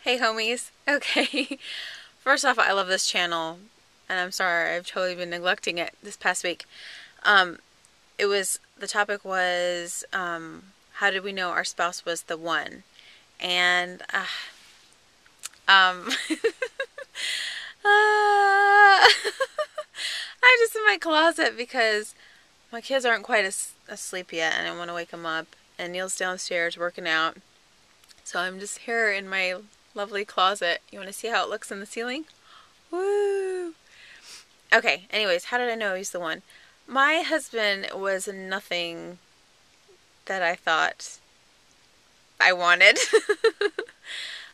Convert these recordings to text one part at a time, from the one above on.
Hey homies. Okay. First off, I love this channel, and I'm sorry I've totally been neglecting it this past week. Um, the topic was, how did we know our spouse was the one? And, um, I'm just in my closet because my kids aren't quite asleep yet, and I want to wake them up. And Neil's downstairs working out. So I'm just here in my lovely closet. You want to see how it looks in the ceiling? Woo! Okay, anyways, how did I know he's the one? My husband was nothing that I thought I wanted.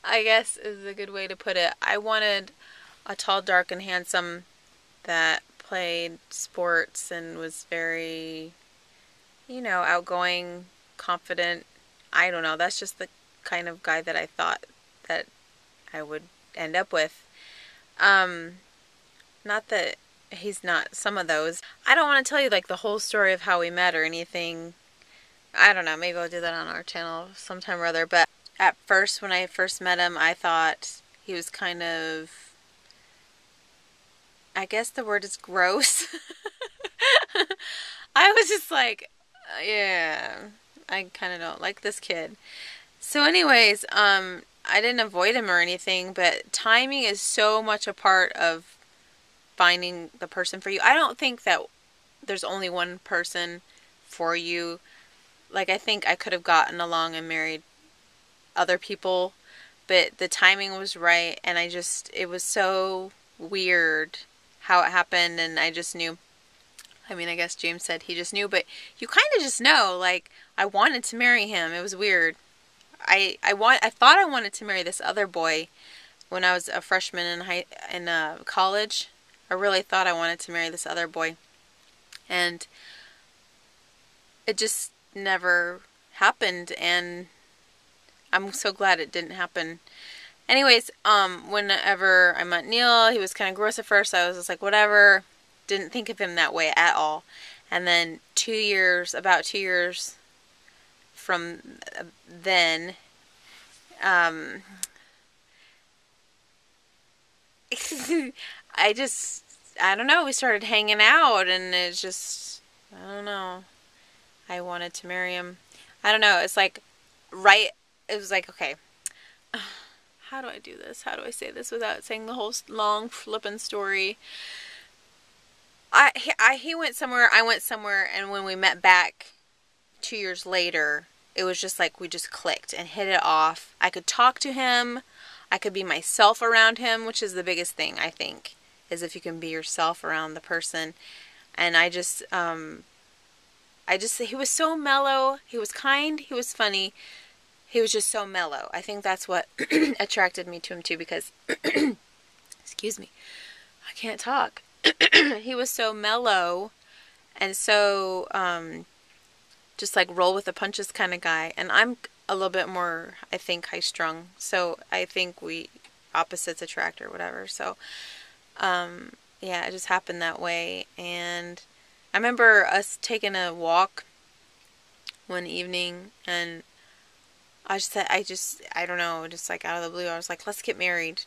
I guess is a good way to put it. I wanted a tall, dark, and handsome that played sports and was very, outgoing, confident. I don't know. That's just the kind of guy that I thought that I would end up with. Not that he's not some of those. I don't want to tell you like the whole story of how we met or anything. I don't know. Maybe I'll do that on our channel sometime or other. But at first, when I first met him, I thought he was kind of, I guess the word is gross. I was just like, yeah, I kind of don't like this kid. So anyways, I didn't avoid him or anything, but timing is so much a part of finding the person for you. I don't think that there's only one person for you. Like, I think I could have gotten along and married other people, but the timing was right, and it was so weird how it happened, and I just knew. I mean, I guess James said he just knew, but you kind of just know, like, I wanted to marry him. It was weird. I thought I wanted to marry this other boy when I was a freshman in college. I really thought I wanted to marry this other boy, and it just never happened, and I'm so glad it didn't happen. Anyways, whenever I met Neil, he was kind of gross at first. I was just like, whatever. Didn't think of him that way at all. And then about 2 years from then, I don't know, we started hanging out, and it's just, I don't know, I wanted to marry him. I don't know, it's like, right, it was like, okay, how do I do this? How do I say this without saying the whole long flippin' story? He went somewhere, I went somewhere, and when we met back 2 years later, it was just like we just clicked and hit it off. I could talk to him. I could be myself around him, which is the biggest thing, I think, is if you can be yourself around the person. And he was so mellow. He was kind. He was funny. He was just so mellow. I think that's what attracted me to him too, because, excuse me, I can't talk. He was so mellow and so, just like roll with the punches kind of guy. And I'm a little bit more, I think, high strung. So I think we opposites attract or whatever. So, yeah, it just happened that way. And I remember us taking a walk one evening, and I don't know, just like out of the blue, I was like, let's get married.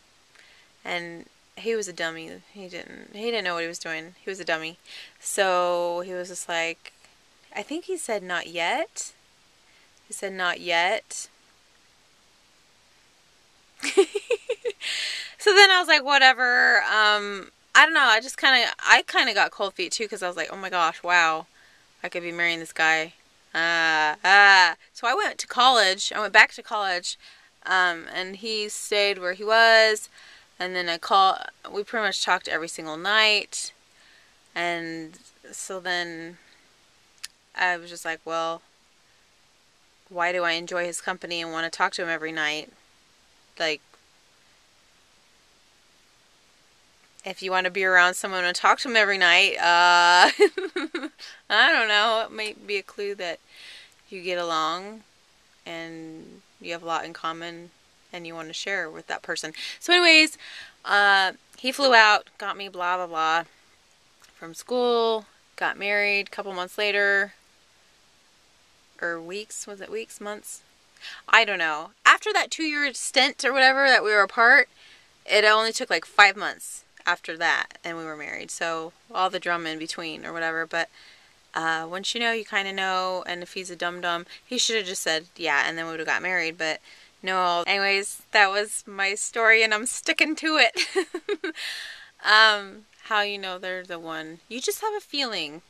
And he was a dummy. He didn't know what he was doing. He was a dummy. So he was just like, I think he said not yet. He said not yet. So then I was like, whatever. I don't know. I kind of got cold feet too, because I was like, oh my gosh, wow, I could be marrying this guy. So I went to college. I went back to college, and he stayed where he was. And then we pretty much talked every single night. And so then I was just like, well, why do I enjoy his company and want to talk to him every night? Like, if you want to be around someone and talk to him every night, I don't know, it might be a clue that you get along and you have a lot in common and you want to share with that person. So anyways, he flew out, got me blah blah blah from school, got married a couple months later, or weeks, was it weeks, months? I don't know. After that 2-year stint or whatever that we were apart, it only took like 5 months after that, and we were married. So all the drama in between or whatever. But once you know, you kind of know. And if he's a dum dum, he should have just said yeah, and then we would have got married. But no. Anyways, that was my story, and I'm sticking to it. How you know they're the one? You just have a feeling.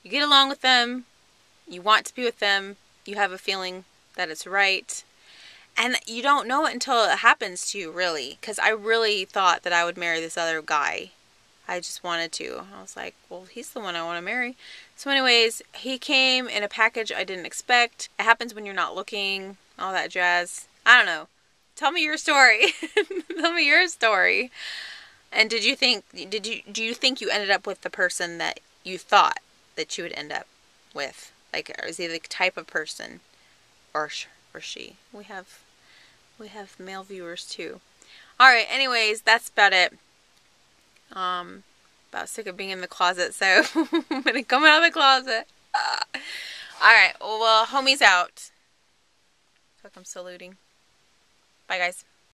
You get along with them. You want to be with them. You have a feeling that it's right. And you don't know it until it happens to you, really. Because I really thought that I would marry this other guy. I just wanted to. I was like, well, he's the one I want to marry. So anyways, he came in a package I didn't expect. It happens when you're not looking. All that jazz. I don't know. Tell me your story. Tell me your story. And do you think you ended up with the person that you thought that you would end up with? Like, is he the type of person, or she? We have male viewers too. All right. Anyways, that's about it. About sick of being in the closet, so I'm gonna come out of the closet. All right. Well, homie's out. Look, I'm saluting. Bye, guys.